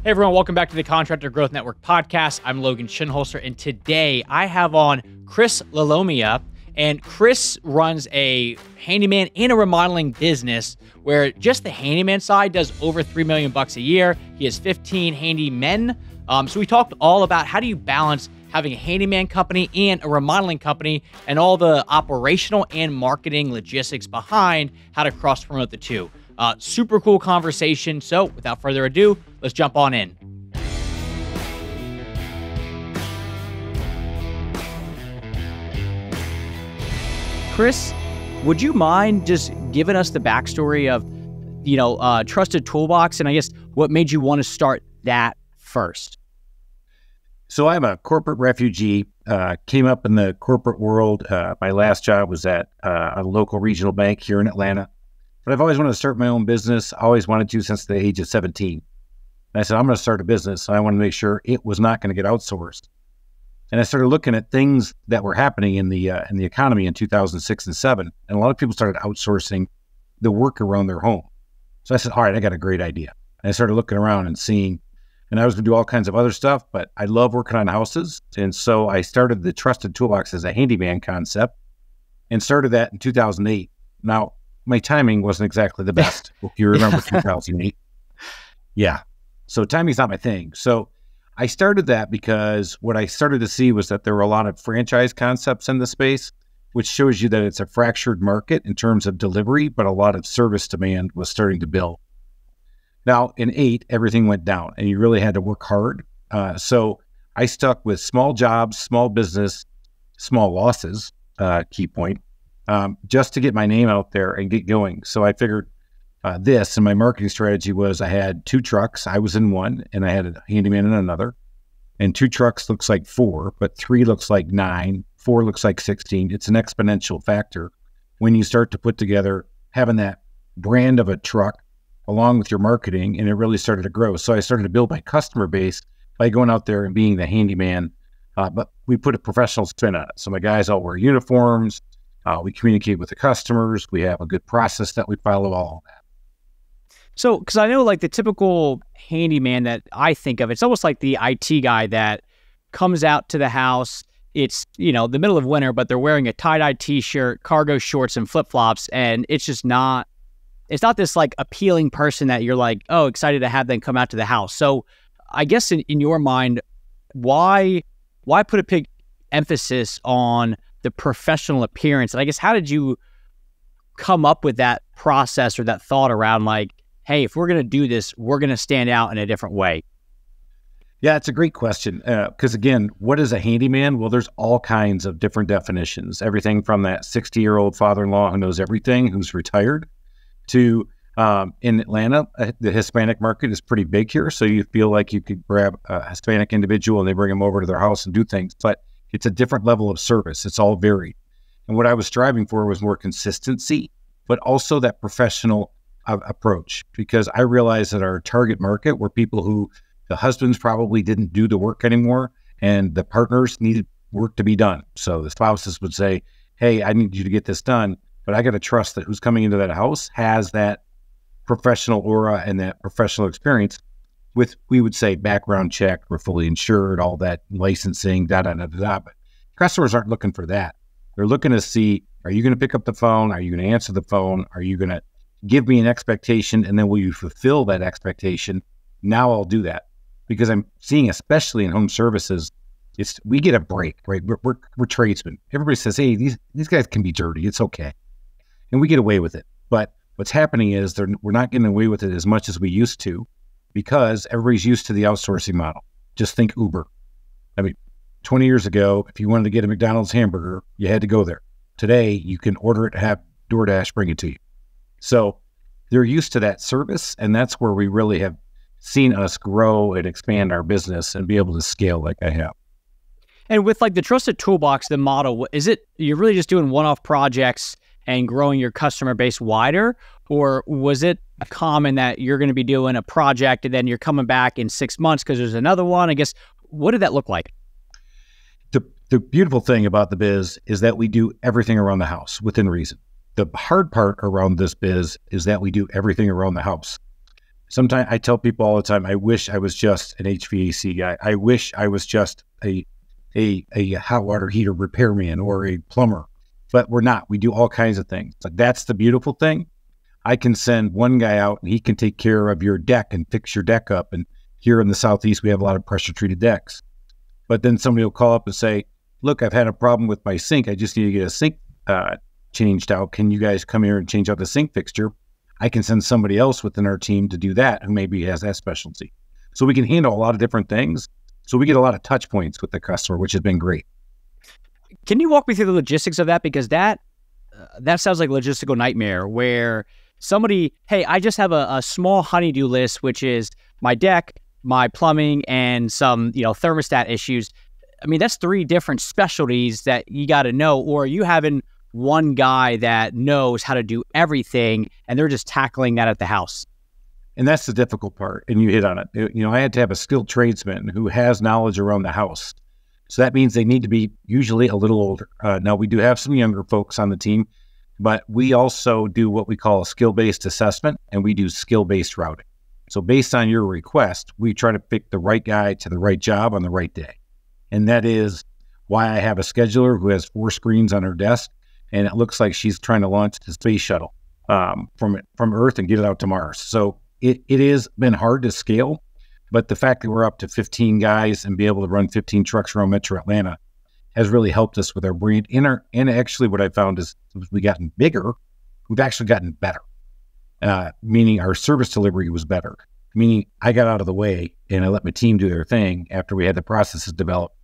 Hey everyone, welcome back to the Contractor Growth Network podcast. I'm Logan Shinholser, and today I have on Chris Lalomia, and Chris runs a handyman and a remodeling business where just the handyman side does over $3 million a year. He has 15 handymen. So we talked all about how do you balance having a handyman company and a remodeling company and all the operational and marketing logistics behind how to cross promote the two. Super cool conversation. So without further ado, let's jump on in. Chris, would you mind just giving us the backstory of, Trusted Toolbox, and I guess what made you want to start that first? So I'm a corporate refugee, came up in the corporate world. My last job was at a local regional bank here in Atlanta. But I've always wanted to start my own business. I always wanted to since the age of 17. And I said, I'm going to start a business. And I want to make sure it was not going to get outsourced. And I started looking at things that were happening in the economy in 2006 and 7. And a lot of people started outsourcing the work around their home. So I said, all right, I got a great idea. And I started looking around and seeing, and I was going to do all kinds of other stuff, but I love working on houses. And so I started the Trusted Toolbox as a handyman concept and started that in 2008. Now, my timing wasn't exactly the best. If you remember 2008. Yeah. So timing's not my thing. So I started that because what I started to see was that there were a lot of franchise concepts in the space, which shows you that it's a fractured market in terms of delivery, but a lot of service demand was starting to build. Now in 8, everything went down and you really had to work hard. So I stuck with small jobs, small business, small losses, key point. Just to get my name out there and get going. So I figured this, and my marketing strategy was I had 2 trucks. I was in one, and I had a handyman in another. And 2 trucks looks like 4, but 3 looks like 9, 4 looks like 16. It's an exponential factor when you start to put together having that brand of a truck along with your marketing, and it really started to grow. So I started to build my customer base by going out there and being the handyman, but we put a professional spin on it. So my guys all wear uniforms. We communicate with the customers. We have a good process that we follow, all of that. So, because I know like the typical handyman that I think of, it's almost like the IT guy that comes out to the house. It's, the middle of winter, but they're wearing a tie-dye t-shirt, cargo shorts, and flip-flops. And it's just it's not this like appealing person that you're like, oh, excited to have them come out to the house. So I guess in your mind, why put a big emphasis on the professional appearance? And I guess, how did you come up with that process or that thought around like, hey, if we're going to do this, we're going to stand out in a different way? Yeah, it's a great question. Because again, what is a handyman? Well, there's all kinds of different definitions. Everything from that 60-year-old father-in-law who knows everything, who's retired, to in Atlanta, the Hispanic market is pretty big here. So you feel like you could grab a Hispanic individual and they bring them over to their house and do things. But it's a different level of service. It's all varied. And what I was striving for was more consistency, but also that professional approach, because I realized that our target market were people who the husbands probably didn't do the work anymore and the partners needed work to be done. So the spouses would say, hey, I need you to get this done, but I got to trust that who's coming into that house has that professional aura and that professional experience with, we would say, background check, we're fully insured, all that licensing, But customers aren't looking for that. They're looking to see, are you going to pick up the phone? Are you going to answer the phone? Are you going to give me an expectation? And then will you fulfill that expectation? Now I'll do that. Because I'm seeing, especially in home services, we get a break, right? We're tradesmen. Everybody says, hey, these guys can be dirty. It's okay. And we get away with it. But what's happening is we're not getting away with it as much as we used to, because everybody's used to the outsourcing model. Just think Uber. I mean, 20 years ago, if you wanted to get a McDonald's hamburger, you had to go there. Today, you can order it, have DoorDash bring it to you. So they're used to that service, and that's where we really have seen us grow and expand our business and be able to scale like I have. And with like the Trusted Toolbox, the model, is it you're really just doing one-off projects and growing your customer base wider? Or was it common that you're going to be doing a project and then you're coming back in 6 months because there's another one? I guess, what did that look like? The beautiful thing about the biz is that we do everything around the house within reason. The hard part around this biz is that we do everything around the house. Sometimes I tell people all the time, I wish I was just an HVAC guy. I wish I was just a hot water heater repairman or a plumber, but we're not. We do all kinds of things. But that's the beautiful thing. I can send one guy out and he can take care of your deck and fix your deck up. And here in the Southeast, we have a lot of pressure treated decks. But then somebody will call up and say, look, I've had a problem with my sink. I just need to get a sink changed out. Can you guys come here and change out the sink fixture? I can send somebody else within our team to do that who maybe has that specialty. So we can handle a lot of different things. So we get a lot of touch points with the customer, which has been great. Can you walk me through the logistics of that? Because that sounds like a logistical nightmare where somebody, hey, I just have a small honey-do list, which is my deck, my plumbing, and some, thermostat issues. I mean, that's 3 different specialties that you got to know, or are you having one guy that knows how to do everything and they're just tackling that at the house? And that's the difficult part. And you hit on it. I had to have a skilled tradesman who has knowledge around the house. So that means they need to be usually a little older. Now we do have some younger folks on the team, but we also do what we call a skill-based assessment, and we do skill-based routing. So based on your request, we try to pick the right guy to the right job on the right day. And that is why I have a scheduler who has 4 screens on her desk, and it looks like she's trying to launch the space shuttle from Earth and get it out to Mars. So it has been hard to scale, but the fact that we're up to 15 guys and be able to run 15 trucks around Metro Atlanta has really helped us with our brand. And actually what I found is as we gotten bigger, we've actually gotten better, meaning our service delivery was better, meaning I got out of the way and I let my team do their thing after we had the processes developed.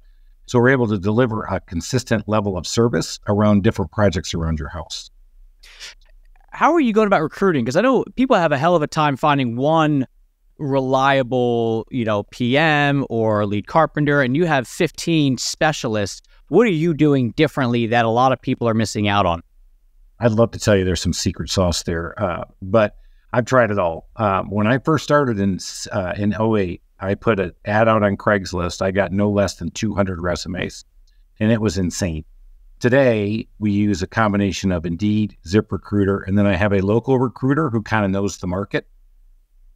So we're able to deliver a consistent level of service around different projects around your house. How are you going about recruiting? Because I know people have a hell of a time finding one reliable, PM or lead carpenter, and you have 15 specialists. What are you doing differently that a lot of people are missing out on? I'd love to tell you there's some secret sauce there, but I've tried it all. When I first started in '08, I put an ad out on Craigslist. I got no less than 200 resumes, and it was insane. Today, we use a combination of Indeed, ZipRecruiter, and then I have a local recruiter who kind of knows the market.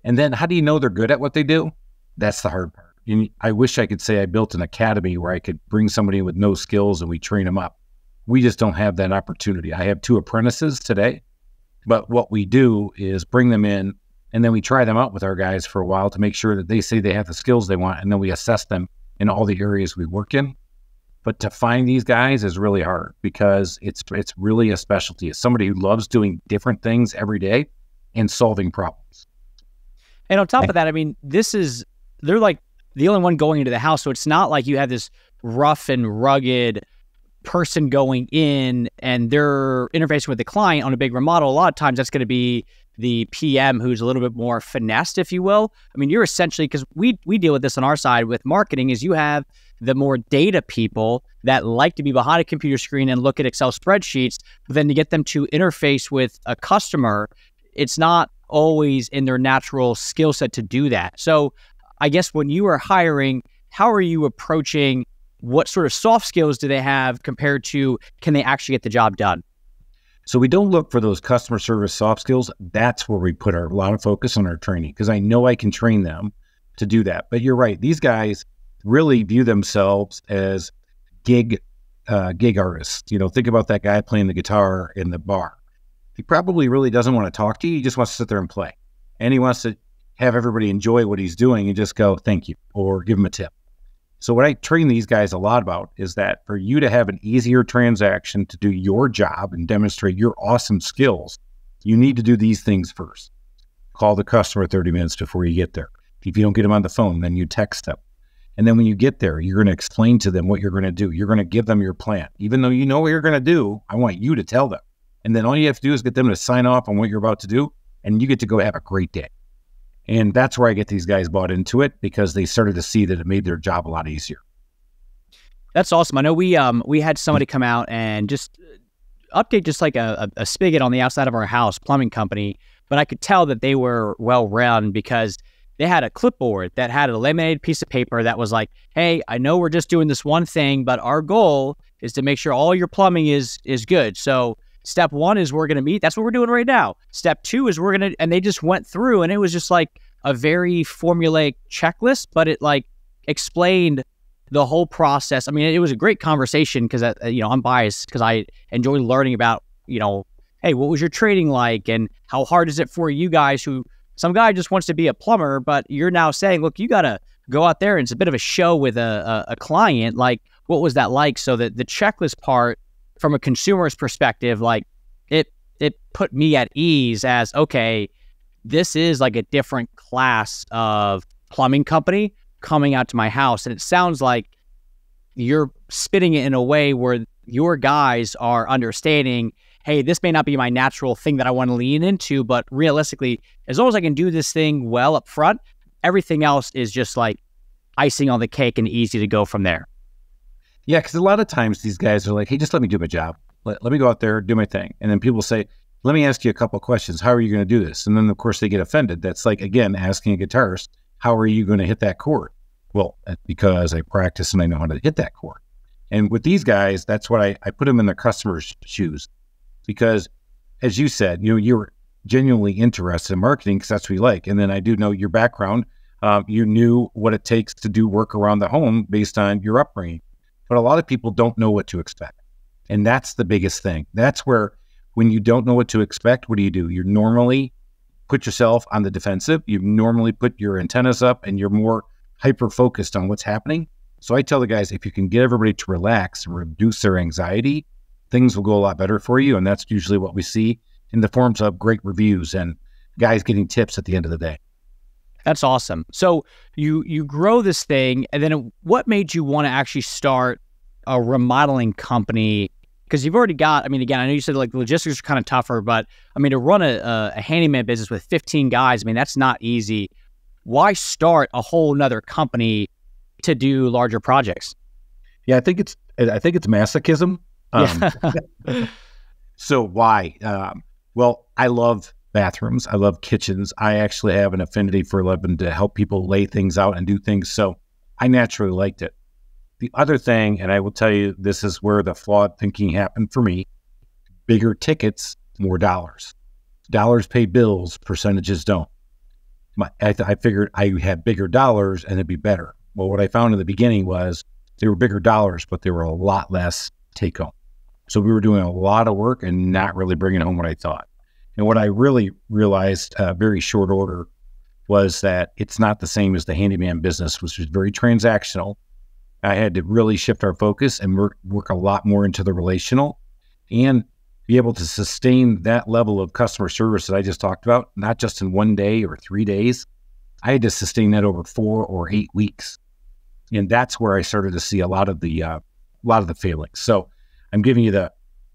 And then how do you know they're good at what they do? That's the hard part. I wish I could say I built an academy where I could bring somebody with no skills and we train them up. We just don't have that opportunity. I have 2 apprentices today, but what we do is bring them in and then we try them out with our guys for a while to make sure that they say they have the skills they want, and then we assess them in all the areas we work in. But to find these guys is really hard because it's really a specialty. It's somebody who loves doing different things every day and solving problems. And on top of that, I mean, they're like the only one going into the house. So it's not like you have this rough and rugged person going in and they're interfacing with the client on a big remodel. A lot of times that's going to be the PM who's a little bit more finessed, if you will. I mean, you're essentially, because we deal with this on our side with marketing, is you have the more data people that like to be behind a computer screen and look at Excel spreadsheets, but then to get them to interface with a customer, it's not always in their natural skill set to do that. So I guess when you are hiring, how are you approaching what sort of soft skills do they have compared to can they actually get the job done? So we don't look for those customer service soft skills. That's where we put a lot of focus on our training because I know I can train them to do that. But you're right. These guys really view themselves as gig artists. Think about that guy playing the guitar in the bar. He probably really doesn't want to talk to you. He just wants to sit there and play. And he wants to have everybody enjoy what he's doing and just go, thank you, or give him a tip. So what I train these guys a lot about is that for you to have an easier transaction to do your job and demonstrate your awesome skills, you need to do these things first. Call the customer 30 minutes before you get there. If you don't get them on the phone, then you text them. And then when you get there, you're going to explain to them what you're going to do. You're going to give them your plan. Even though you know what you're going to do, I want you to tell them. And then all you have to do is get them to sign off on what you're about to do, and you get to go have a great day. And that's where I get these guys bought into it because they started to see that it made their job a lot easier. That's awesome. I know we had somebody come out and just update just like a spigot on the outside of our house, plumbing company, but I could tell that they were well run because they had a clipboard that had a laminated piece of paper that was like, hey, I know we're just doing this one thing, but our goal is to make sure all your plumbing is good. So step 1 is we're going to meet. That's what we're doing right now. Step 2 is and they just went through and it was just like a very formulaic checklist, but it like explained the whole process. I mean, it was a great conversation because, I'm biased because I enjoy learning about, hey, what was your trading like and how hard is it for you guys who some guy just wants to be a plumber, but you're now saying, look, you got to go out there and it's a bit of a show with a client. Like, what was that like? So that the checklist part from a consumer's perspective, like it put me at ease as, okay, this is like a different class of plumbing company coming out to my house. And it sounds like you're spitting it in a way where your guys are understanding, hey, this may not be my natural thing that I want to lean into, but realistically, as long as I can do this thing well up front, everything else is just like icing on the cake and easy to go from there. Yeah, because a lot of times these guys are like, hey, just let me do my job. Let me go out there, do my thing. And then people say, let me ask you a couple of questions. How are you going to do this? And then, of course, they get offended. That's like, again, asking a guitarist, how are you going to hit that chord? Well, because I practice and I know how to hit that chord. And with these guys, that's what I put them in their customers' shoes. Because, as you said, you're genuinely interested in marketing because that's what you like. And then I do know your background. You knew what it takes to do work around the home based on your upbringing. But a lot of people don't know what to expect. And that's the biggest thing. That's where when you don't know what to expect, what do? You normally put yourself on the defensive. You normally put your antennas up and you're more hyper-focused on what's happening. So I tell the guys, if you can get everybody to relax and reduce their anxiety, things will go a lot better for you. And that's usually what we see in the forms of great reviews and guys getting tips at the end of the day. That's awesome. So you grow this thing, and then what made you want to actually start a remodeling company? Because you've already got, I mean, again, I know you said like the logistics are kind of tougher, but I mean, to run a handyman business with 15 guys, I mean, that's not easy. Why start a whole nother company to do larger projects? Yeah, I think it's masochism. So why? Well, I love bathrooms. I love kitchens. I actually have an affinity for loving to help people lay things out and do things. So I naturally liked it. The other thing, and I will tell you, this is where the flawed thinking happened for me. Bigger tickets, more dollars. Dollars pay bills, percentages don't. I figured I had bigger dollars and it'd be better. Well, what I found in the beginning was they were bigger dollars, but they were a lot less take home. So we were doing a lot of work and not really bringing home what I thought. And what I really realized very short order was that it's not the same as the handyman business, which was very transactional. I had to really shift our focus and work a lot more into the relational and be able to sustain that level of customer service that I just talked about, not just in 1 day or 3 days. I had to sustain that over 4 or 8 weeks. And that's where I started to see a lot of the failings. So I'm giving you the,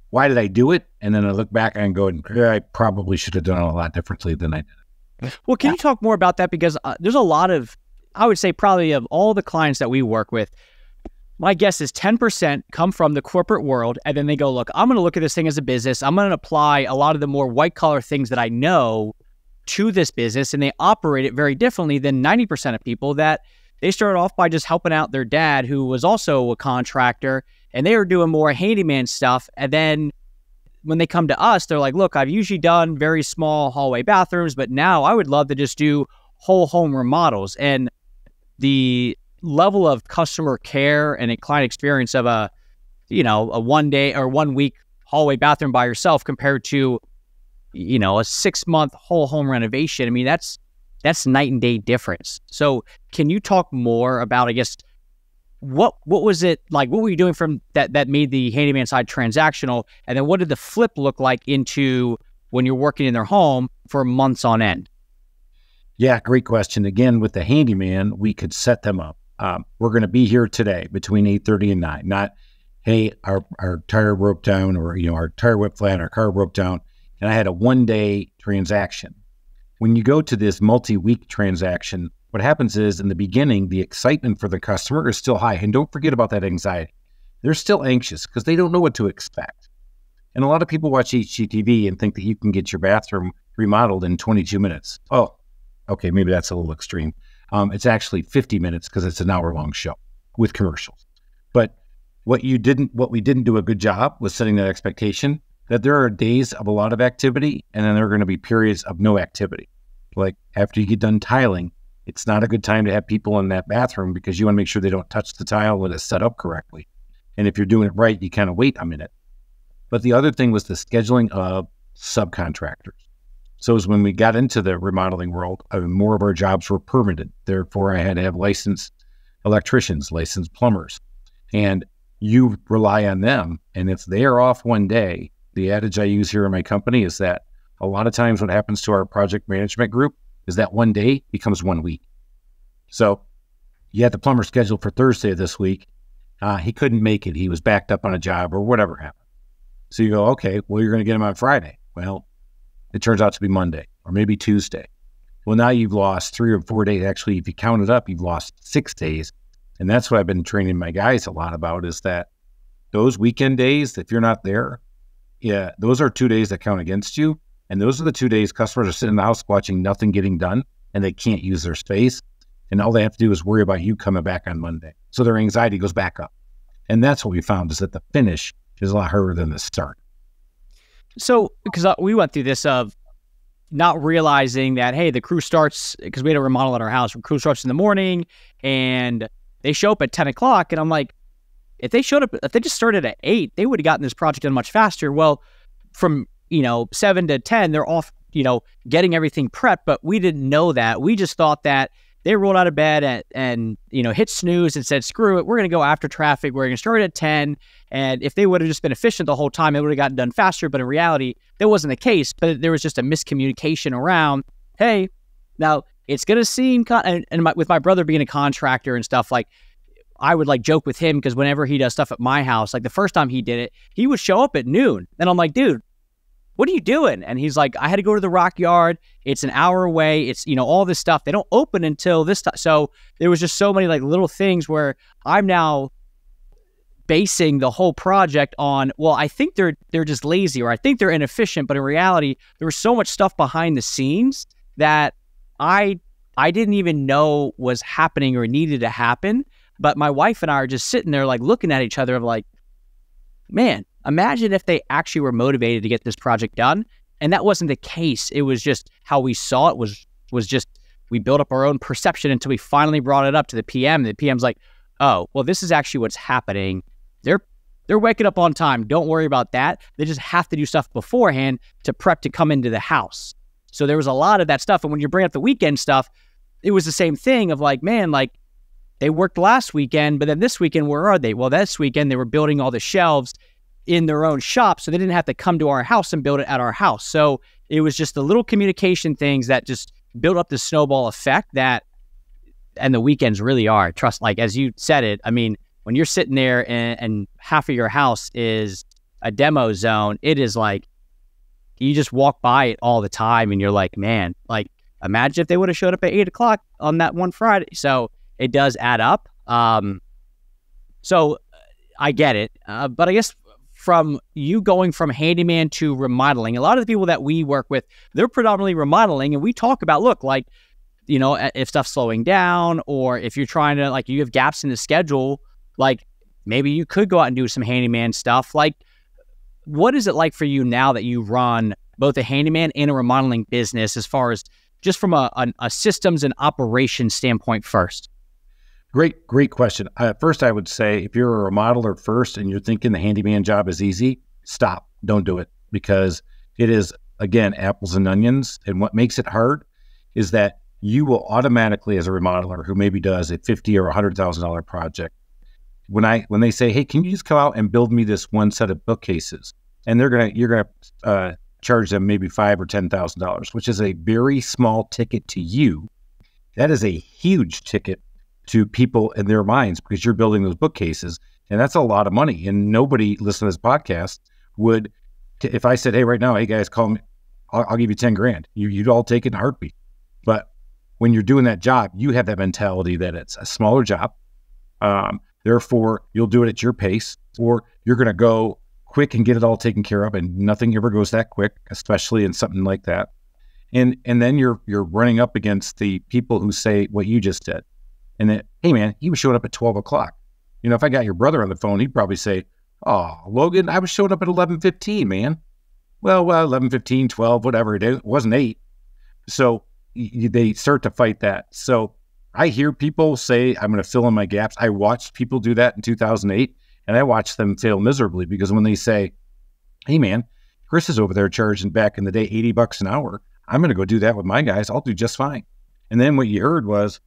why did I do it? And then I look back and go, I probably should have done it a lot differently than I did. Well, can you talk more about that? Because there's a lot of, I would say probably of all the clients that we work with, my guess is 10% come from the corporate world, and then they go, look, I'm going to look at this thing as a business. I'm going to apply a lot of the more white-collar things that I know to this business, and they operate it very differently than 90% of people that they started off by just helping out their dad, who was also a contractor, and they were doing more handyman stuff. And then when they come to us, they're like, look, I've usually done very small hallway bathrooms, but now I would love to just do whole home remodels. And the level of customer care and a client experience of a 1 day or 1 week hallway bathroom by yourself compared to, a 6-month whole home renovation. I mean, that's night and day difference. So can you talk more about, I guess, what was it like? What were you doing from that made the handyman side transactional? And then what did the flip look like into when you're working in their home for months on end? Yeah, great question. Again, with the handyman, we could set them up. We're going to be here today between 8:30 and 9. Not, hey, our tire broke down, or our tire went flat, our car broke down, and I had a 1-day transaction. When you go to this multi-week transaction, what happens is in the beginning, the excitement for the customer is still high. And don't forget about that anxiety. They're still anxious because they don't know what to expect. And a lot of people watch HGTV and think that you can get your bathroom remodeled in 22 minutes. Oh, okay, maybe that's a little extreme. It's actually 50 minutes because it's an hour-long show with commercials. But what we didn't do a good job was setting that expectation that there are days of a lot of activity and then there are going to be periods of no activity. Like after you get done tiling, it's not a good time to have people in that bathroom because you want to make sure they don't touch the tile when it's set up correctly. And if you're doing it right, you kind of wait a minute. But the other thing was the scheduling of subcontractors. So as when we got into the remodeling world, more of our jobs were permitted. Therefore, I had to have licensed electricians, licensed plumbers. And you rely on them. And if they are off one day, the adage I use here in my company is that a lot of times what happens to our project management group is that one day becomes 1 week. So you had the plumber scheduled for Thursday this week. He couldn't make it. He was backed up on a job or whatever happened. So you go, okay, well, you're going to get him on Friday. Well, it turns out to be Monday or maybe Tuesday. Well, now you've lost 3 or 4 days. Actually, if you count it up, you've lost 6 days. And that's what I've been training my guys a lot about is that those weekend days, if you're not there, yeah, those are 2 days that count against you. And those are the 2 days customers are sitting in the house watching nothing getting done and they can't use their space. And all they have to do is worry about you coming back on Monday. So their anxiety goes back up. And that's what we found is that the finish is a lot harder than the start. So, because we went through this of not realizing that, hey, the crew starts, because we had a remodel at our house, crew starts in the morning and they show up at 10 o'clock. And I'm like, if they just started at 8, they would have gotten this project done much faster. Well, from 7 to 10, they're off, getting everything prepped, but we didn't know that. We just thought that they rolled out of bed and hit snooze and said, screw it, we're going to go after traffic. We're going to start at 10. And if they would have just been efficient the whole time, it would have gotten done faster. But in reality, that wasn't the case. But there was just a miscommunication around, hey, now it's going to seem, with my brother being a contractor and stuff, like I would joke with him because whenever he does stuff at my house, like the first time he did it, he would show up at noon. And I'm like, dude, what are you doing? And he's like, I had to go to the rock yard. It's an hour away. It's, all this stuff. They don't open until this time. So there was just so many little things where I'm now basing the whole project on, well, I think they're just lazy or I think they're inefficient. But in reality, there was so much stuff behind the scenes that I didn't even know was happening or needed to happen. But my wife and I are just sitting there looking at each other of man, imagine if they actually were motivated to get this project done. And that wasn't the case. It was just how we saw it was just, we built up our own perception until we finally brought it up to the PM. The PM's like, oh, well, this is actually what's happening. They're waking up on time. Don't worry about that. They just have to do stuff beforehand to prep to come into the house. So there was a lot of that stuff. And when you bring up the weekend stuff, it was the same thing of they worked last weekend, but then this weekend, where are they? Well, this weekend, they were building all the shelves in their own shop, so they didn't have to come to our house and build it at our house. So it was just the little communication things that just built up the snowball effect and the weekends really are. Trust, as you said it, I mean, when you're sitting there and half of your house is a demo zone, it is you just walk by it all the time and you're like, man, imagine if they would have showed up at 8 o'clock on that one Friday. So it does add up. So I get it. But I guess from you going from handyman to remodeling, a lot of the people that we work with, they're predominantly remodeling. And we talk about, look, if stuff's slowing down or if you're trying to, you have gaps in the schedule, maybe you could go out and do some handyman stuff. What is it like for you now that you run both a handyman and a remodeling business as far as just from a systems and operations standpoint first? Great question. First, I would say if you're a remodeler first and you're thinking the handyman job is easy, stop. Don't do it because it is, again, apples and onions. And what makes it hard is that you will automatically, as a remodeler who maybe does a $50,000 or $100,000 project, when they say, hey, can you just come out and build me this one set of bookcases? And you're gonna charge them maybe $5,000 or $10,000, which is a very small ticket to you. That is a huge ticket to people in their minds because you're building those bookcases, and that's a lot of money. And nobody listening to this podcast would, if I said, hey, right now, hey guys, call me, I'll give you 10 grand. You'd all take it in a heartbeat. But when you're doing that job, you have that mentality that it's a smaller job. Therefore, you'll do it at your pace, or you're going to go quick and get it all taken care of, and nothing ever goes that quick, especially in something like that. And then you're running up against the people who say what you just did. And then, hey man, he was showing up at 12 o'clock. If I got your brother on the phone, he'd probably say, oh, Logan, I was showing up at 11:15, man. Well, 11:15, 12, whatever it is. It wasn't 8. So they start to fight that. So I hear people say, I'm going to fill in my gaps. I watched people do that in 2008, and I watched them fail miserably, because when they say, hey man, Chris is over there charging back in the day $80 an hour, I'm going to go do that with my guys. I'll do just fine. And then what you heard was,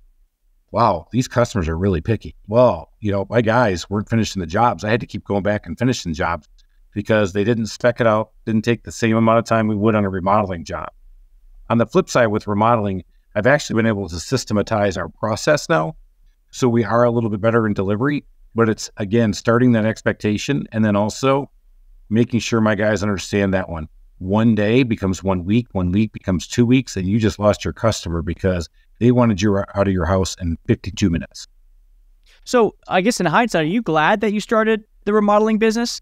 wow, these customers are really picky. Well, my guys weren't finishing the jobs. I had to keep going back and finishing jobs because they didn't spec it out, didn't take the same amount of time we would on a remodeling job. On the flip side with remodeling, I've actually been able to systematize our process now. So we are a little bit better in delivery, but it's, again, starting that expectation, and then also making sure my guys understand that one day becomes 1 week becomes 2 weeks, and you just lost your customer because they wanted you out of your house in 52 minutes. So I guess in hindsight, are you glad that you started the remodeling business?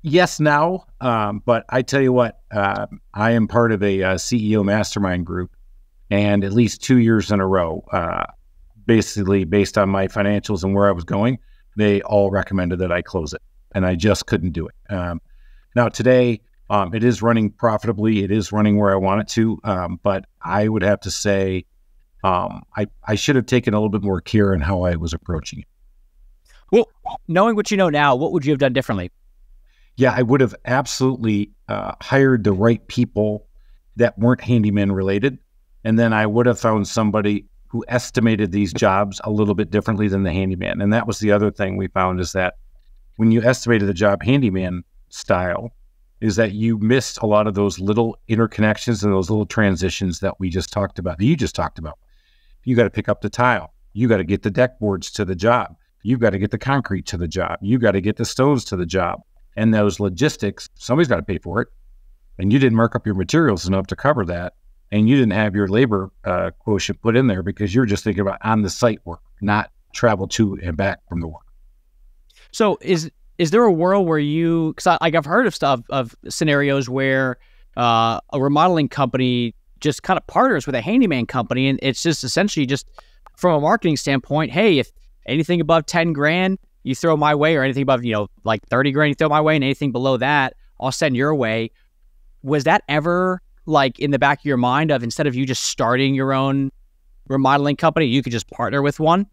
Yes, now. But I tell you what, I am part of a CEO mastermind group, and at least 2 years in a row, basically based on my financials and where I was going, they all recommended that I close it, and I just couldn't do it. Now today, it is running profitably. It is running where I want it to. But I would have to say, I should have taken a little bit more care in how I was approaching it. Well, knowing what you know now, what would you have done differently? Yeah, I would have absolutely hired the right people that weren't handyman related. And then I would have found somebody who estimated these jobs a little bit differently than the handyman. And that was the other thing we found, is that when you estimated the job handyman style, is that you missed a lot of those little interconnections and those little transitions that we just talked about, that you just talked about. You got to pick up the tile. You got to get the deck boards to the job. You've got to get the concrete to the job. You got to get the stoves to the job. And those logistics, somebody's got to pay for it. And you didn't mark up your materials enough to cover that. And you didn't have your labor quotient put in there because you're just thinking about on the site work, not travel to and back from the work. So is there a world where you, because I've heard of stuff, of scenarios where a remodeling company just kind of partners with a handyman company, and it's just essentially just from a marketing standpoint, hey, if anything above 10 grand, you throw my way, or anything above, like 30 grand, you throw my way, and anything below that, I'll send your way. Was that ever like in the back of your mind of, instead of you just starting your own remodeling company, you could just partner with one?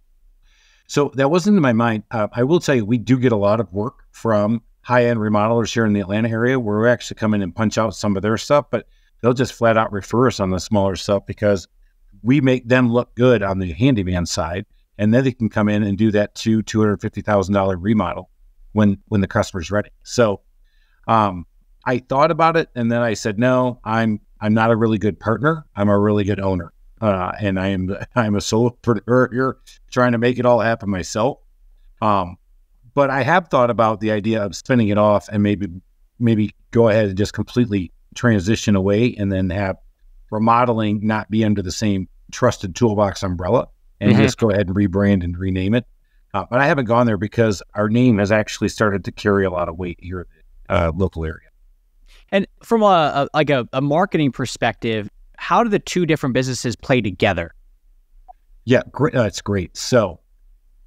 So that wasn't in my mind. I will tell you, we do get a lot of work from high-end remodelers here in the Atlanta area, where we actually come in and punch out some of their stuff, but they'll just flat out refer us on the smaller stuff because we make them look good on the handyman side, and then they can come in and do that $250,000 remodel when the customer's ready. So I thought about it, and then I said, no, I'm not a really good partner. I'm a really good owner. And I'm a solopreneur here, trying to make it all happen myself. But I have thought about the idea of spinning it off and maybe go ahead and just completely transition away, and then have remodeling not be under the same Trusted Toolbox umbrella, and just go ahead and rebrand and rename it. But I haven't gone there because our name has actually started to carry a lot of weight here in the local area. And from a marketing perspective, how do the two different businesses play together? Yeah, great. It's great. So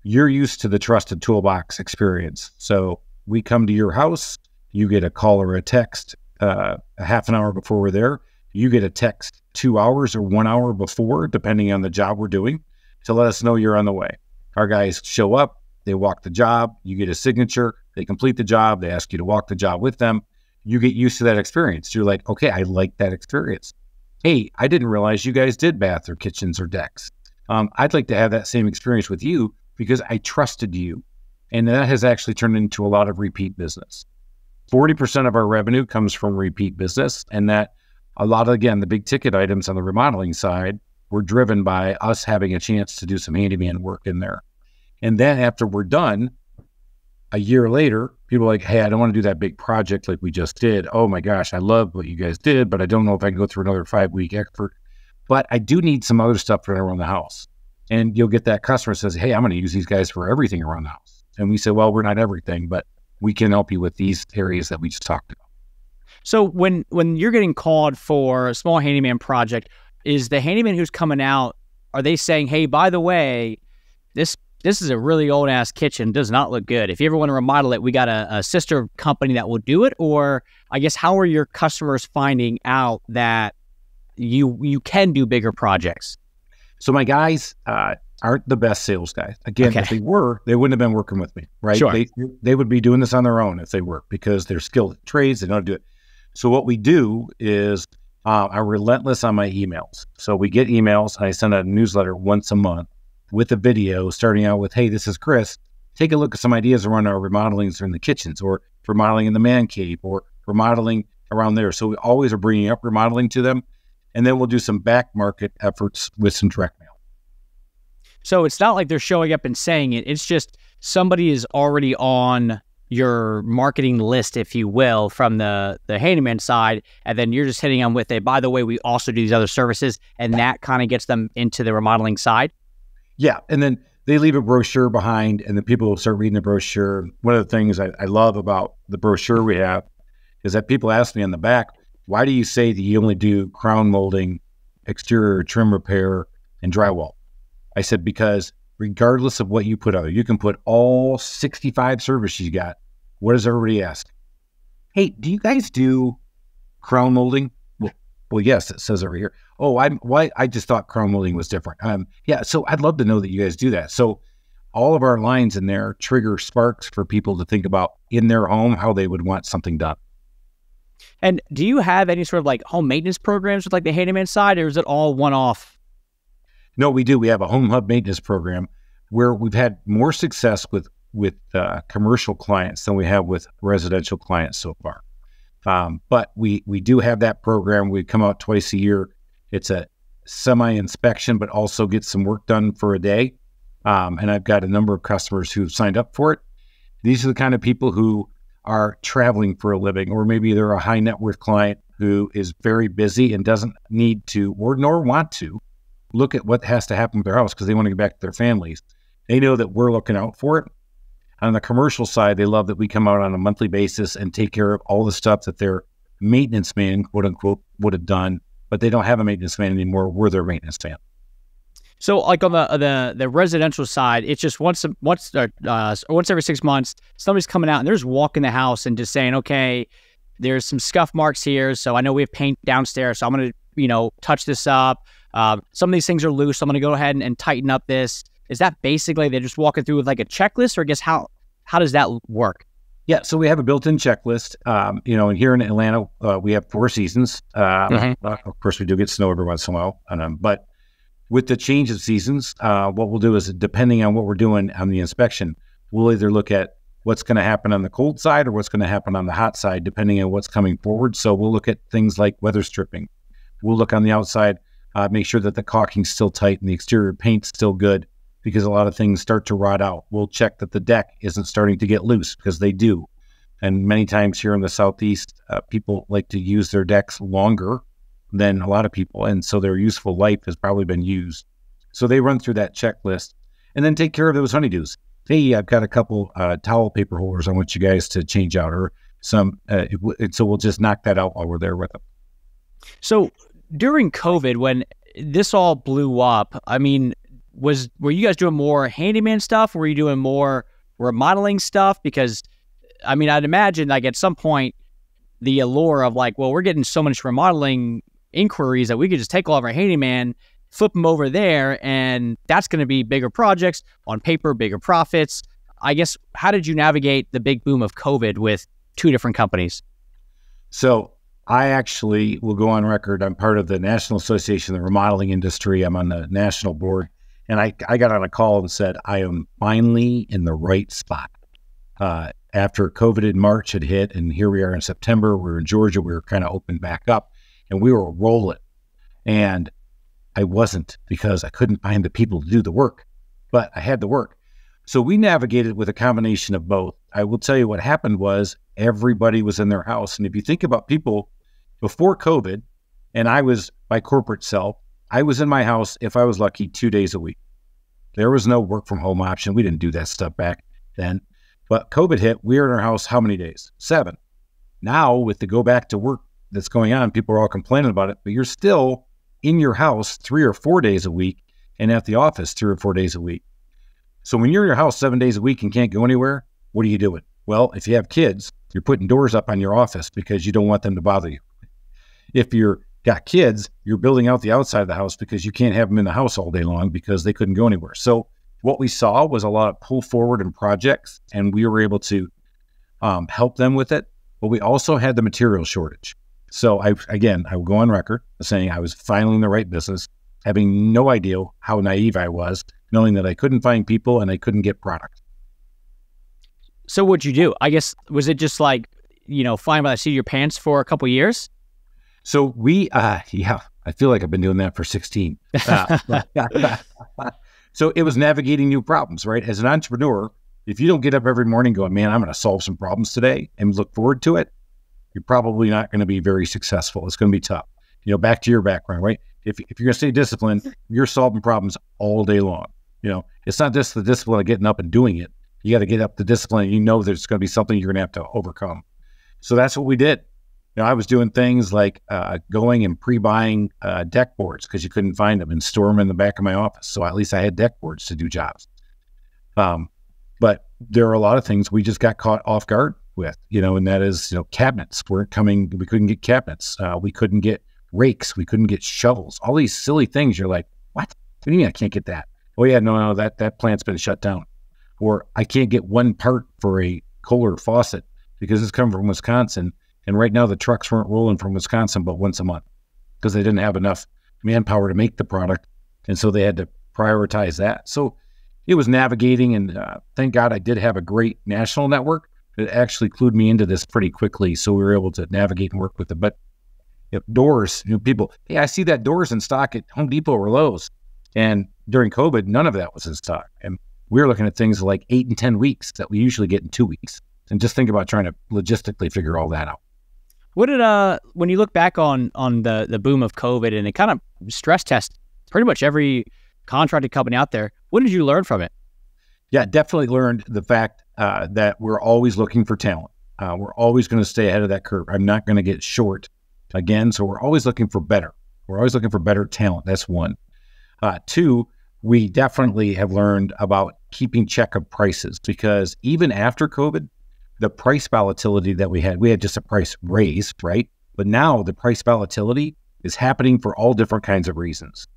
you're used to the Trusted Toolbox experience. So we come to your house, you get a call or a text a half an hour before we're there. You get a text 2 hours or 1 hour before, depending on the job we're doing, to let us know you're on the way. Our guys show up, they walk the job, you get a signature, they complete the job, they ask you to walk the job with them. You get used to that experience. You're like, okay, I like that experience. Hey, I didn't realize you guys did bath or kitchens or decks. I'd like to have that same experience with you because I trusted you. And that has actually turned into a lot of repeat business. 40% of our revenue comes from repeat business. And that a lot of, again, the big ticket items on the remodeling side were driven by us having a chance to do some handyman work in there. And then after we're done, a year later, people are like, hey, I don't want to do that big project like we just did. Oh my gosh, I love what you guys did, but I don't know if I can go through another 5-week effort. But I do need some other stuff for around the house. And you'll get that customer says, hey, I'm going to use these guys for everything around the house. And we say, well, we're not everything, but we can help you with these areas that we just talked about. So when you're getting called for a small handyman project, is the handyman who's coming out, are they saying, hey, by the way, this this is a really old ass kitchen, does not look good. If you ever want to remodel it, we got a sister company that will do it. Or I guess, how are your customers finding out that you can do bigger projects? So my guys aren't the best sales guys. Again, if they were, they wouldn't have been working with me, right? Sure. They would be doing this on their own if they were, because they're skilled at trades. They know how to do it. So what we do is I'm relentless on my emails. So we get emails. I send a newsletter once a month with a video starting out with, hey, this is Chris. Take a look at some ideas around our remodelings in the kitchens, or remodeling in the man cave, or remodeling around there. So we always are bringing up remodeling to them. And then we'll do some back market efforts with some direct mail. So it's not like they're showing up and saying it. It's just somebody is already on your marketing list, if you will, from the handyman side. And then you're just hitting them with by the way, we also do these other services. And that kind of gets them into the remodeling side. Yeah. And then they leave a brochure behind, and the people will start reading the brochure. One of the things I love about the brochure we have is that people ask me on the back, why do you say that you only do crown molding, exterior trim repair, and drywall? I said, because regardless of what you put out, you can put all 65 services you got. What does everybody ask? Hey, do you guys do crown molding? Well, yes, it says over here. Oh, I just thought crown molding was different. Yeah, so I'd love to know that you guys do that. So all of our lines in there trigger sparks for people to think about in their home how they would want something done. And do you have any sort of like home maintenance programs with like the handyman side, or is it all one-off? No, we do. We have a home hub maintenance program where we've had more success with commercial clients than we have with residential clients so far. But we do have that program. We come out twice a year. It's a semi-inspection, but also get some work done for a day. And I've got a number of customers who've signed up for it. These are the kind of people who are traveling for a living, or maybe they're a high net worth client who is very busy and doesn't need to, or nor want to, look at what has to happen with their house because they want to get back to their families. They know that we're looking out for it. On the commercial side, they love that we come out on a monthly basis and take care of all the stuff that their maintenance man, quote unquote, would have done, but they don't have a maintenance man anymore. We're their maintenance man. So like on the residential side, it's just once every 6 months, somebody's coming out and they're just walking the house and just saying, okay, there's some scuff marks here. So I know we have paint downstairs. So I'm going to, touch this up. Some of these things are loose. So I'm going to go ahead and tighten up this. Is that basically they're just walking through with like a checklist, or I guess how does that work? Yeah. So we have a built-in checklist. And here in Atlanta, we have 4 seasons. Of course, we do get snow every once in a while. But with the change of seasons, what we'll do is, depending on what we're doing on the inspection, we'll either look at what's going to happen on the cold side or what's going to happen on the hot side, depending on what's coming forward. So we'll look at things like weather stripping. We'll look on the outside, make sure that the caulking's still tight and the exterior paint's still good, because a lot of things start to rot out. We'll check that the deck isn't starting to get loose, because they do. And many times here in the Southeast, people like to use their decks longer than a lot of people. And so their useful life has probably been used. So they run through that checklist and then take care of those honeydews. Hey, I've got a couple towel paper holders I want you guys to change out, or some. So we'll just knock that out while we're there with them. So during COVID, when this all blew up, I mean, were you guys doing more handyman stuff? Were you doing more remodeling stuff? Because, I mean, I'd imagine like at some point, the allure of like, well, we're getting so much remodeling inquiries that we could just take all of our handyman, flip them over there, and that's going to be bigger projects on paper, bigger profits. I guess, how did you navigate the big boom of COVID with 2 different companies? So I actually will go on record. I'm part of the National Association of the Remodeling Industry. I'm on the national board. And I got on a call and said, I am finally in the right spot. After COVID in March had hit, and here we are in September, we were in Georgia, we were kind of opened back up, and we were rolling. And I wasn't, because I couldn't find the people to do the work, but I had the work. So we navigated with a combination of both. I will tell you what happened was everybody was in their house. And if you think about people before COVID, and I was my corporate self, I was in my house, if I was lucky, 2 days a week. There was no work from home option. We didn't do that stuff back then. But COVID hit, we were in our house how many days? 7. Now, with the go back to work that's going on, people are all complaining about it, but you're still in your house 3 or 4 days a week and at the office 3 or 4 days a week. So when you're in your house 7 days a week and can't go anywhere, what are you doing? Well, if you have kids, you're putting doors up on your office because you don't want them to bother you. If you're got kids, you're building out the outside of the house because you can't have them in the house all day long because they couldn't go anywhere. So what we saw was a lot of pull forward in projects, and we were able to help them with it. But we also had the material shortage. So I will go on record saying I was finally in the right business, having no idea how naive I was, knowing that I couldn't find people and I couldn't get product. So what'd you do? I guess, was it just like, flying by the seat of your pants for a couple of years? So I feel like I've been doing that for 16. So it was navigating new problems, right? As an entrepreneur, if you don't get up every morning going, man, I'm going to solve some problems today and look forward to it, you're probably not going to be very successful. It's going to be tough. Back to your background, right? If you're going to stay disciplined, you're solving problems all day long. It's not just the discipline of getting up and doing it. You got to get up the discipline. And there's going to be something you're going to have to overcome. So that's what we did. I was doing things like going and pre-buying deck boards because you couldn't find them and store them in the back of my office. So at least I had deck boards to do jobs. But there are a lot of things we just got caught off guard with, and that is, cabinets weren't coming. We couldn't get cabinets. We couldn't get rakes. We couldn't get shovels. All these silly things. You're like, what? What do you mean I can't get that? Oh yeah, no, that plant's been shut down. Or I can't get one part for a Kohler faucet because it's coming from Wisconsin. And right now the trucks weren't rolling from Wisconsin but once a month because they didn't have enough manpower to make the product. And so they had to prioritize that. So it was navigating, and thank God I did have a great national network that actually clued me into this pretty quickly. So we were able to navigate and work with it. But doors, people, hey, I see that doors in stock at Home Depot or Lowe's. And during COVID, none of that was in stock. And we were looking at things like 8 and 10 weeks that we usually get in 2 weeks. And just think about trying to logistically figure all that out. What did when you look back on the boom of COVID, and it kind of stress test pretty much every contracting company out there, what did you learn from it? Yeah, definitely learned the fact that we're always looking for talent. We're always going to stay ahead of that curve. I'm not going to get short again. So we're always looking for better. We're always looking for better talent. That's one. Two, we definitely have learned about keeping check of prices, because even after COVID, the price volatility that we had just a price raise, right? But now the price volatility is happening for all different kinds of reasons.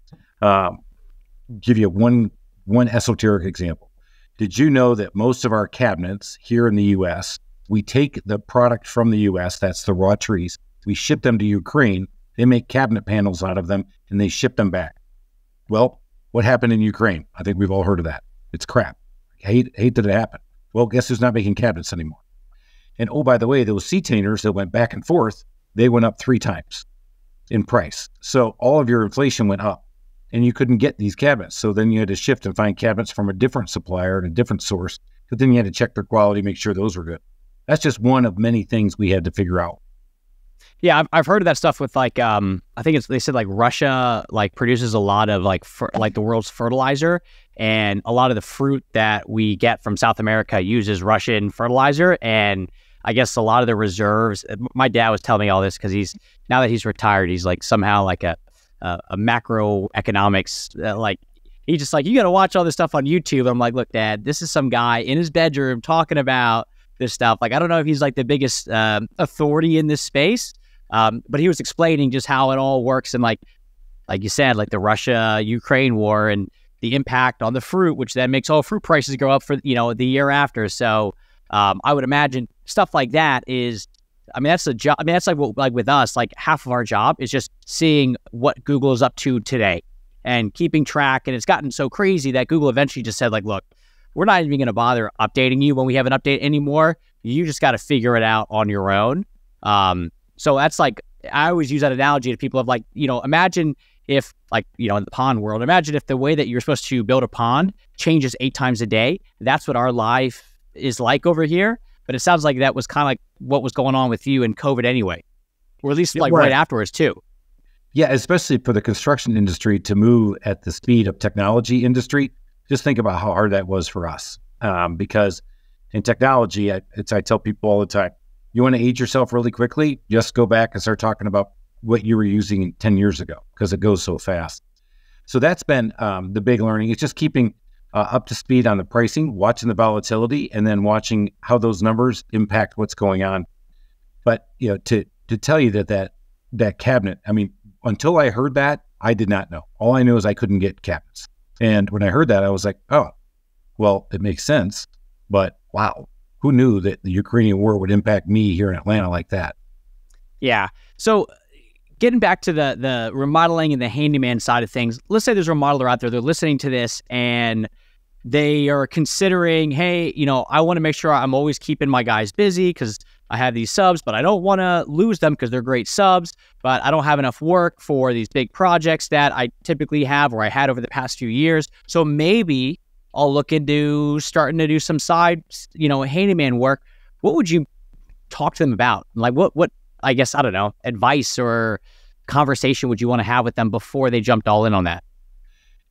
Give you one esoteric example. Did you know that most of our cabinets here in the U.S., we take the product from the U.S., that's the raw trees, we ship them to Ukraine, they make cabinet panels out of them, and they ship them back. Well, what happened in Ukraine? I think we've all heard of that. It's crap. Hate that it happened. Well, guess who's not making cabinets anymore? And oh, by the way, those containers that went back and forth, they went up 3 times in price. So all of your inflation went up, and you couldn't get these cabinets. So then you had to shift and find cabinets from a different supplier and a different source. But then you had to check their quality, make sure those were good. That's just one of many things we had to figure out. Yeah, I've heard of that stuff with like I think they said like Russia like produces a lot of like the world's fertilizer, and a lot of the fruit that we get from South America uses Russian fertilizer, and I guess a lot of the reserves. My dad was telling me all this because now that he's retired, he's like somehow like a macroeconomics like he's just like, you got to watch all this stuff on YouTube. I'm like, look, Dad, this is some guy in his bedroom talking about this stuff. Like, I don't know if he's like the biggest authority in this space. But he was explaining just how it all works, and like you said, like the Russia-Ukraine war and the impact on the fruit, which then makes all fruit prices go up for the year after. So I would imagine stuff like that is, I mean, that's a job. I mean, that's like with us, like half of our job is just seeing what Google is up to today and keeping track. And it's gotten so crazy that Google eventually just said, like, look, we're not even going to bother updating you when we have an update anymore. You just got to figure it out on your own. So that's like, I always use that analogy to people of like, imagine if like, in the pond world, imagine if the way that you're supposed to build a pond changes 8 times a day. That's what our life is like over here. But it sounds like that was kind of like what was going on with you in COVID anyway, or at least like right afterwards too. Yeah, especially for the construction industry to move at the speed of technology industry. Just think about how hard that was for us. Because in technology, I tell people all the time, you want to age yourself really quickly, just go back and start talking about what you were using 10 years ago, because it goes so fast. So that's been the big learning. It's just keeping up to speed on the pricing, watching the volatility, and then watching how those numbers impact what's going on. But to tell you that cabinet, I mean, until I heard that, I did not know. All I knew is I couldn't get cabinets. And when I heard that, I was like, oh, well, it makes sense. But wow, who knew that the Ukrainian war would impact me here in Atlanta like that? Yeah. So getting back to the remodeling and the handyman side of things, let's say there's a remodeler out there, they're listening to this and they are considering, hey, I want to make sure I'm always keeping my guys busy because I have these subs, but I don't want to lose them because they're great subs, but I don't have enough work for these big projects that I typically have or I had over the past few years. So maybe I'll look into starting to do some side, handyman work. What would you talk to them about? Like what, I guess, I don't know, advice or conversation would you want to have with them before they jumped all in on that?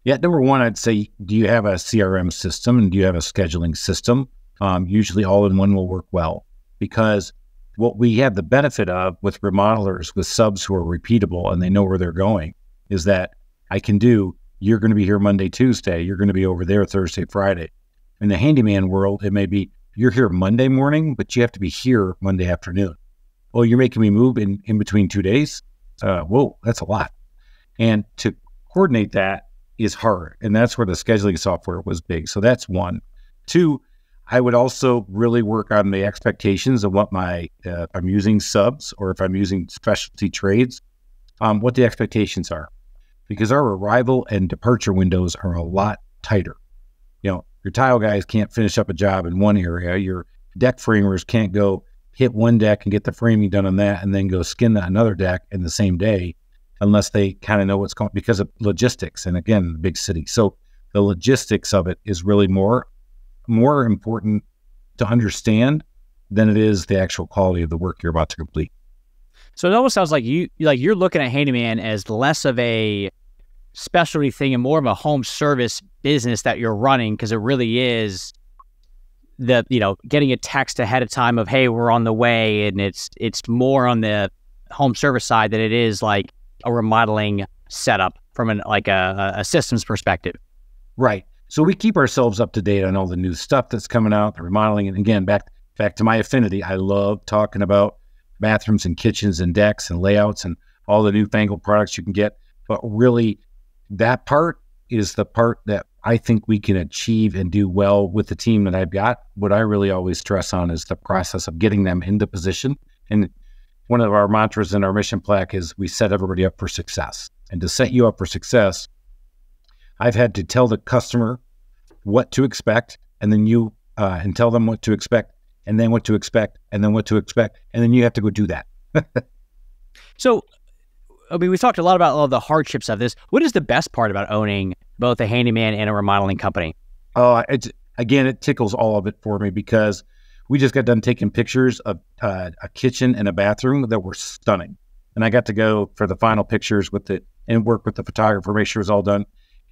Yeah, number one, I'd say, do you have a CRM system and do you have a scheduling system? Usually all in one will work well, because what we have the benefit of with remodelers, with subs who are repeatable and they know where they're going, is that I can do, you're going to be here Monday, Tuesday, you're going to be over there Thursday, Friday. In the handyman world, it may be, you're here Monday morning, but you have to be here Monday afternoon. Oh, you're making me move in between 2 days? Whoa, that's a lot. And to coordinate that is hard. And that's where the scheduling software was big. So that's one. Two, I would also really work on the expectations of what if I'm using subs or if I'm using specialty trades, what the expectations are. Because our arrival and departure windows are a lot tighter. Your tile guys can't finish up a job in one area. Your deck framers can't go hit one deck and get the framing done on that and then go skin another deck in the same day unless they kind of know what's going, because of logistics. And again, the big city. So the logistics of it is really more important to understand than it is the actual quality of the work you're about to complete. So it almost sounds like you're looking at handyman as less of a specialty thing and more of a home service business that you're running, because it really is getting a text ahead of time of, hey, we're on the way, and it's more on the home service side than it is like a remodeling setup from a systems perspective. Right. So we keep ourselves up to date on all the new stuff that's coming out, the remodeling. And again, back to my affinity, I love talking about bathrooms and kitchens and decks and layouts and all the newfangled products you can get. But really, that part is the part that I think we can achieve and do well with the team that I've got. What I really always stress on is the process of getting them into position. And one of our mantras in our mission plaque is we set everybody up for success. And to set you up for success, I've had to tell the customer what to expect, and then and tell them what to expect, and then what to expect, and then what to expect, and then you have to go do that. So, I mean, we've talked a lot about all the hardships of this. What is the best part about owning both a handyman and a remodeling company? It tickles all of it for me, because we just got done taking pictures of a kitchen and a bathroom that were stunning. And I got to go for the final pictures and work with the photographer, make sure it was all done.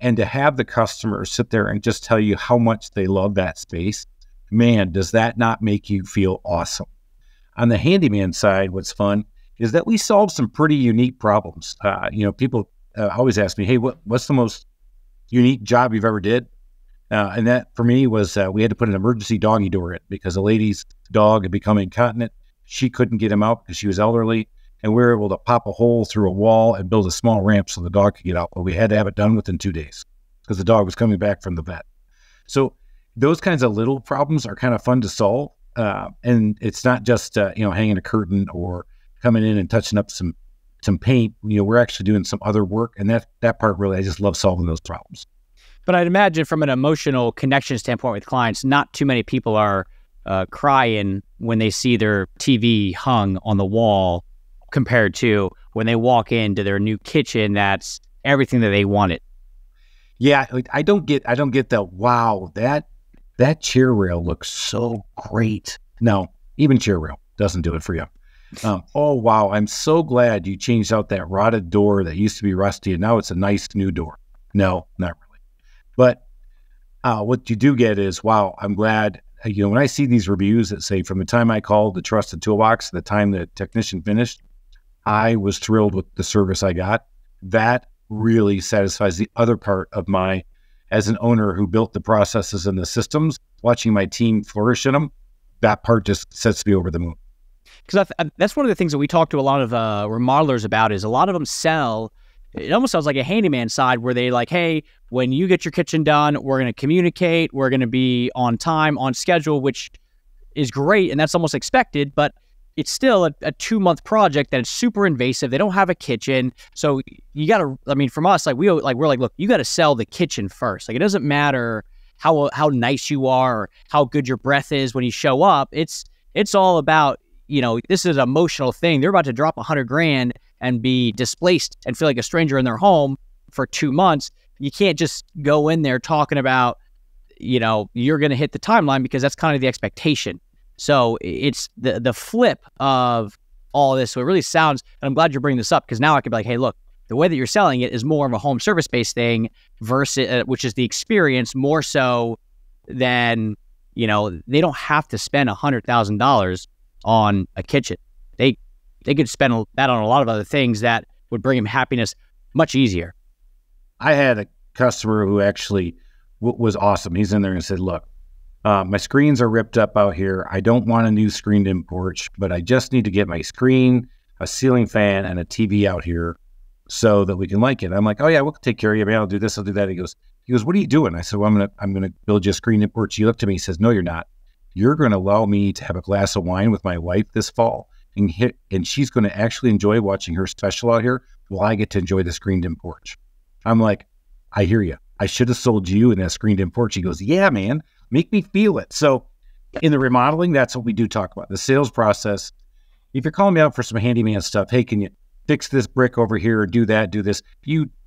And to have the customer sit there and just tell you how much they love that space, man, does that not make you feel awesome? On the handyman side, what's fun is that we solve some pretty unique problems. People always ask me, hey, what's the most unique job you've ever did? And that for me was we had to put an emergency doggy door in because a lady's dog had become incontinent. She couldn't get him out because she was elderly. And we were able to pop a hole through a wall and build a small ramp so the dog could get out. But we had to have it done within 2 days because the dog was coming back from the vet. So those kinds of little problems are kind of fun to solve. And it's not just, hanging a curtain or coming in and touching up some paint. We're actually doing some other work. And that part really, I just love solving those problems. But I'd imagine from an emotional connection standpoint with clients, not too many people are crying when they see their TV hung on the wall compared to when they walk into their new kitchen that's everything that they wanted. Yeah, I don't get the, wow, that chair rail looks so great. No, even chair rail doesn't do it for you. Oh, wow, I'm so glad you changed out that rotted door that used to be rusty and now it's a nice new door. No, not really. But what you do get is, wow, I'm glad, when I see these reviews that say from the time I called the Trusted Toolbox to the time the technician finished, I was thrilled with the service I got. That really satisfies the other part of my as an owner who built the processes and the systems, watching my team flourish in them, that part just sets me over the moon. Because that's one of the things that we talk to a lot of remodelers about is a lot of them sell. It almost sounds like a handyman side where they like, hey, when you get your kitchen done, we're going to communicate. We're going to be on time, on schedule, which is great. And that's almost expected, but it's still a 2-month project that is super invasive. They don't have a kitchen. So you got to, I mean, from us, like we're like, look, you got to sell the kitchen first. Like it doesn't matter how nice you are or how good your breath is when you show up. It's all about, this is an emotional thing. They're about to drop $100,000 and be displaced and feel like a stranger in their home for 2 months. You can't just go in there talking about, you're going to hit the timeline because that's kind of the expectation. So it's the flip of all this. So it really sounds, and I'm glad you're bringing this up because now I could be like, hey, look, the way that you're selling it is more of a home service-based thing versus, which is the experience more so than, they don't have to spend $100,000 on a kitchen. They could spend that on a lot of other things that would bring them happiness much easier. I had a customer who actually was awesome. He's in there and said, look, my screens are ripped up out here. I don't want a new screened-in porch, but I just need to get my screen, a ceiling fan, and a TV out here so that we can like it. I'm like, oh yeah, we'll take care of you. Man, I'll do this, I'll do that. He goes, what are you doing? I said, well, I'm gonna build you a screened-in porch. He looked at me, he says, no, you're not. You're going to allow me to have a glass of wine with my wife this fall, and she's going to actually enjoy watching her special out here while I get to enjoy the screened-in porch. I'm like, I hear you. I should have sold you in that screened-in porch. He goes, yeah, man, make me feel it. So in the remodeling, that's what we do talk about. The sales process. If you're calling me out for some handyman stuff, hey, can you fix this brick over here or do that, do this?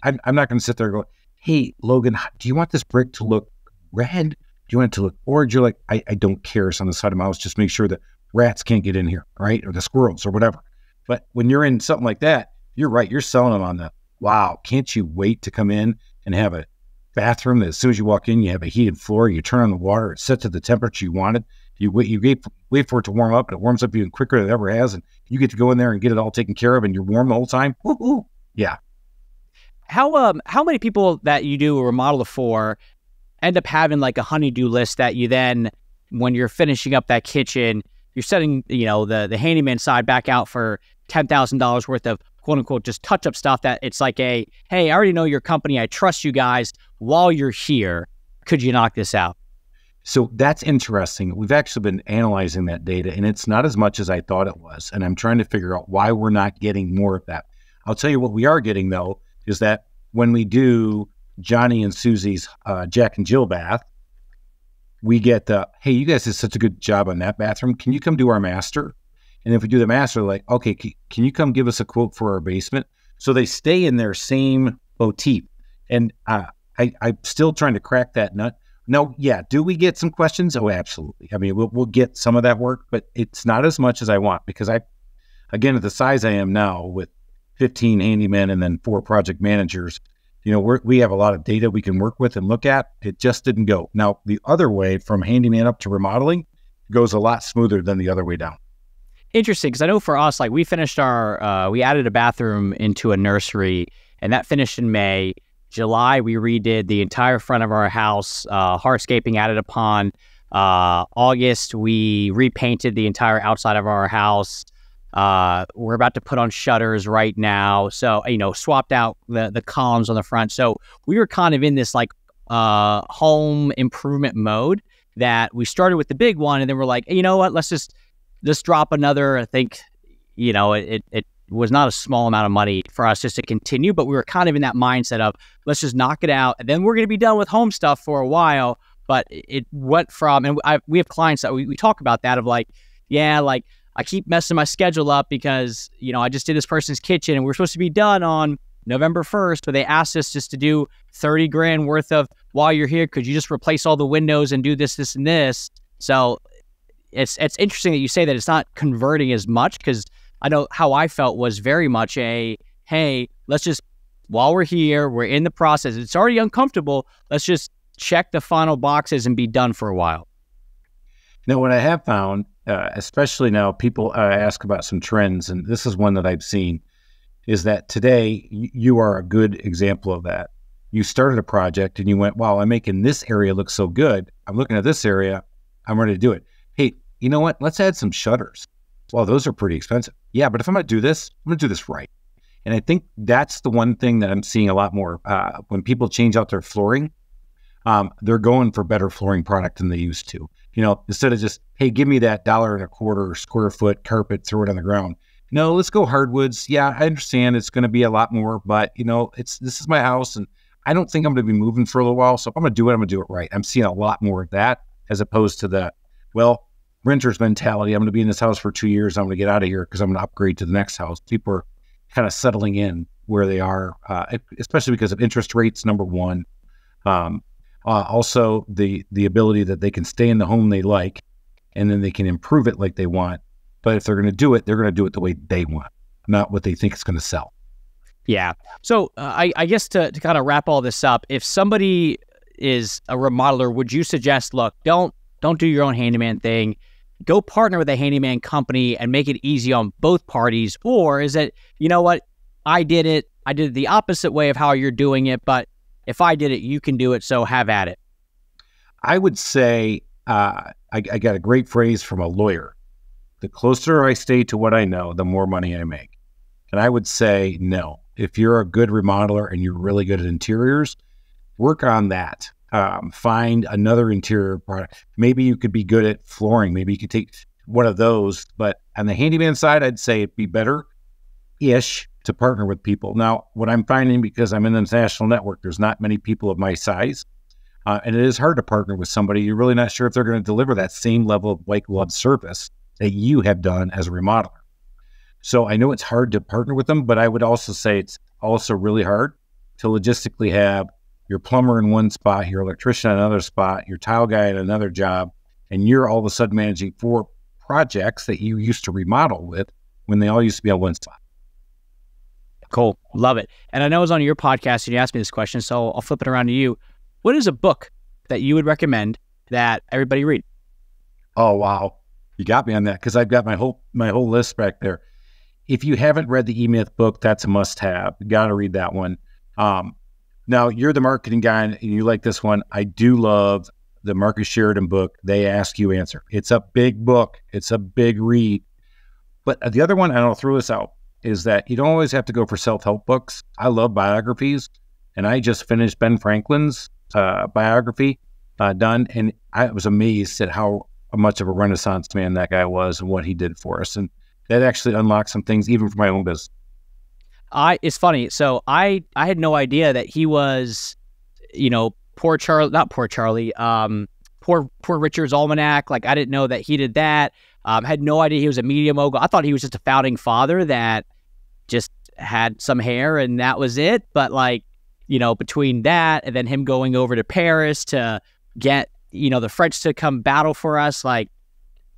I'm not going to sit there and go, hey, Logan, do you want this brick to look red? Do you want it to look orange? You're like, I don't care. It's on the side of my house. Just make sure that rats can't get in here, right? Or the squirrels or whatever. But when you're in something like that, you're right. You're selling them on the, wow, can't you wait to come in and have a bathroom that as soon as you walk in, you have a heated floor, you turn on the water, it's set to the temperature you wanted. You wait for it to warm up, and it warms up even quicker than it ever has, and you get to go in there and get it all taken care of, and you're warm the whole time. Woo-hoo. Yeah. How many people that you do a remodel for end up having like a honey-do list that you then, when you're finishing up that kitchen, you're setting, the handyman side back out for $10,000 worth of quote unquote just touch-up stuff that it's like hey, I already know your company, I trust you guys. While you're here, could you knock this out? So that's interesting. We've actually been analyzing that data, and it's not as much as I thought it was. And I'm trying to figure out why we're not getting more of that. I'll tell you what we are getting, though, is that when we do Johnny and Susie's Jack and Jill bath, we get the, hey, you guys did such a good job on that bathroom. Can you come do our master? And if we do the master, like, okay, can you come give us a quote for our basement? So they stay in their same motif. And I'm still trying to crack that nut. No, yeah. Do we get some questions? Oh, absolutely. I mean, we'll get some of that work, but it's not as much as I want because again, at the size I am now with 15 handymen and then 4 project managers, we have a lot of data we can work with and look at. It just didn't go. Now, the other way from handyman up to remodeling goes a lot smoother than the other way down. Interesting, because I know for us, like we finished we added a bathroom into a nursery, and that finished in May. July, we redid the entire front of our house, hardscaping added upon. August, we repainted the entire outside of our house. We're about to put on shutters right now. So, swapped out the columns on the front. So we were kind of in this like home improvement mode that we started with the big one. And then we're like, hey, you know what, let's drop another. I think, it was not a small amount of money for us just to continue, but we were kind of in that mindset of let's just knock it out. And then we're going to be done with home stuff for a while. But it went from, and we have clients that we talk about that of like, yeah, like I keep messing my schedule up because, I just did this person's kitchen and we're supposed to be done on November 1st, but they asked us just to do $30,000 worth of, while you're here, could you just replace all the windows and do this, this, and this? So it's interesting that you say that it's not converting as much, because I know how I felt was very much hey, let's just, while we're here, we're in the process, it's already uncomfortable, let's just check the final boxes and be done for a while. Now, what I have found, especially now, people ask about some trends, and this is one that I've seen, is that today you are a good example of that. you started a project and you went, wow, I'm making this area look so good. I'm looking at this area. I'm ready to do it. Hey, you know what? Let's add some shutters. Well, those are pretty expensive. Yeah, but if I'm going to do this, I'm going to do this right. And I think that's the one thing that I'm seeing a lot more. When people change out their flooring, they're going for better flooring product than they used to. Instead of just, hey, give me that $1.25 square foot carpet, throw it on the ground. No, let's go hardwoods. Yeah, I understand it's going to be a lot more, but this is my house and I don't think I'm going to be moving for a little while. So if I'm going to do it, I'm going to do it right. I'm seeing a lot more of that as opposed to the, well, renter's mentality. I'm going to be in this house for 2 years. I'm going to get out of here because I'm going to upgrade to the next house. People are kind of settling in where they are, especially because of interest rates, number one. Also, the ability that they can stay in the home they like, and then they can improve it like they want. But if they're going to do it, they're going to do it the way they want, not what they think it's going to sell. Yeah. So I guess to kind of wrap all this up, if somebody is a remodeler, would you suggest, look, don't do your own handyman thing. Go partner with a handyman company and make it easy on both parties? Or is it, you know what, I did it the opposite way of how you're doing it, but if I did it, you can do it, so have at it? I would say, I got a great phrase from a lawyer. The closer I stay to what I know, the more money I make. And I would say, no. If you're a good remodeler and you're really good at interiors, work on that. Find another interior product. Maybe you could be good at flooring. Maybe you could take one of those. But on the handyman side, I'd say it'd be better-ish to partner with people. Now, what I'm finding, because I'm in this national network, there's not many people of my size. And it is hard to partner with somebody. You're really not sure if they're going to deliver that same level of white glove service that you have done as a remodeler. So I know it's hard to partner with them, but I would also say it's also really hard to logistically have your plumber in one spot, your electrician in another spot, your tile guy at another job, and you're all of a sudden managing 4 projects that you used to remodel with when they all used to be on one spot. Cool. Love it. And I know it was on your podcast and you asked me this question, so I'll flip it around to you. What is a book that you would recommend that everybody read? Oh, wow. You got me on that, because I've got my whole list back there. If you haven't read the E-Myth book, that's a must-have. You got to read that one. Now, you're the marketing guy, and you like this one. I do love the Marcus Sheridan book, They Ask, You Answer. It's a big book. It's a big read. But the other one, and I'll throw this out, is that you don't always have to go for self-help books. I love biographies, and I just finished Ben Franklin's biography done, and I was amazed at how much of a Renaissance man that guy was and what he did for us. And that actually unlocked some things even for my own business. It's funny. So I had no idea that he was, poor Richard's Almanac. Like, I didn't know that he did that. Had no idea he was a media mogul. I thought he was just a founding father that just had some hair and that was it. But between that and then him going over to Paris to get, the French to come battle for us, I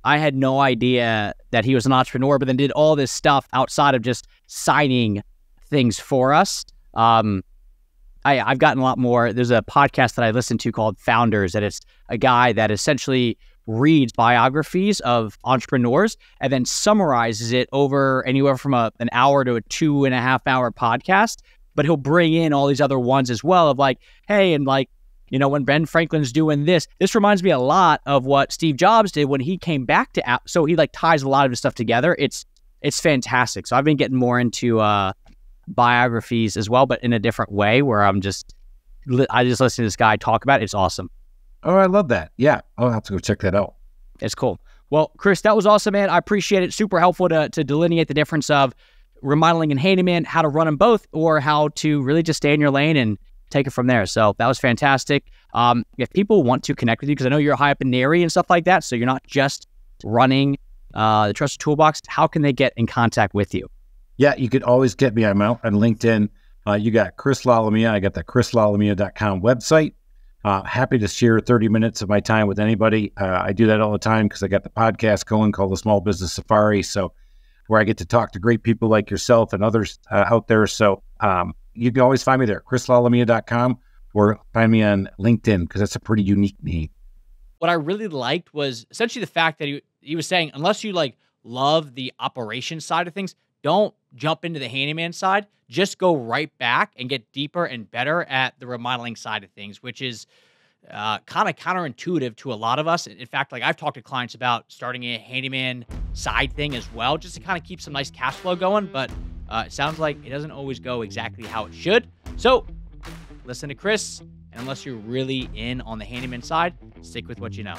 had no idea that he was an entrepreneur, but then did all this stuff outside of just signing things for us. I've gotten a lot more. There's a podcast that I listen to called Founders, and it's a guy that essentially reads biographies of entrepreneurs and then summarizes it over anywhere from an hour to a 2.5 hour podcast. But he'll bring in all these other ones as well of hey, and when Ben Franklin's doing this reminds me a lot of what Steve Jobs did when he came back to Apple. So he ties a lot of his stuff together. It's fantastic. So I've been getting more into biographies as well, but in a different way where I just listen to this guy talk about it. It's awesome. Oh, I love that. Yeah. I'll have to go check that out. It's cool. Well, Chris, that was awesome, man. I appreciate it. Super helpful to delineate the difference of remodeling and handyman, how to run them both, or how to really just stay in your lane and take it from there. So that was fantastic. If people want to connect with you, because I know you're high up in the area and stuff like that, so you're not just running the Trusted Toolbox, how can they get in contact with you? Yeah, you could always get me. I'm out on LinkedIn. You got Chris Lalomia. I got the chrislalomia.com website. Happy to share 30 minutes of my time with anybody. I do that all the time because I got the podcast going called the Small Business Safari. So where I get to talk to great people like yourself and others out there. So you can always find me there, chrislalomia.com, or find me on LinkedIn because that's a pretty unique name. What I really liked was essentially the fact that he was saying, unless you love the operation side of things, don't jump into the handyman side. Just go right back and get deeper and better at the remodeling side of things, which is kind of counterintuitive to a lot of us. In fact, like I've talked to clients about starting a handyman side thing as well, just to kind of keep some nice cash flow going. But it sounds like it doesn't always go exactly how it should. So listen to Chris, and unless you're really in on the handyman side, stick with what you know.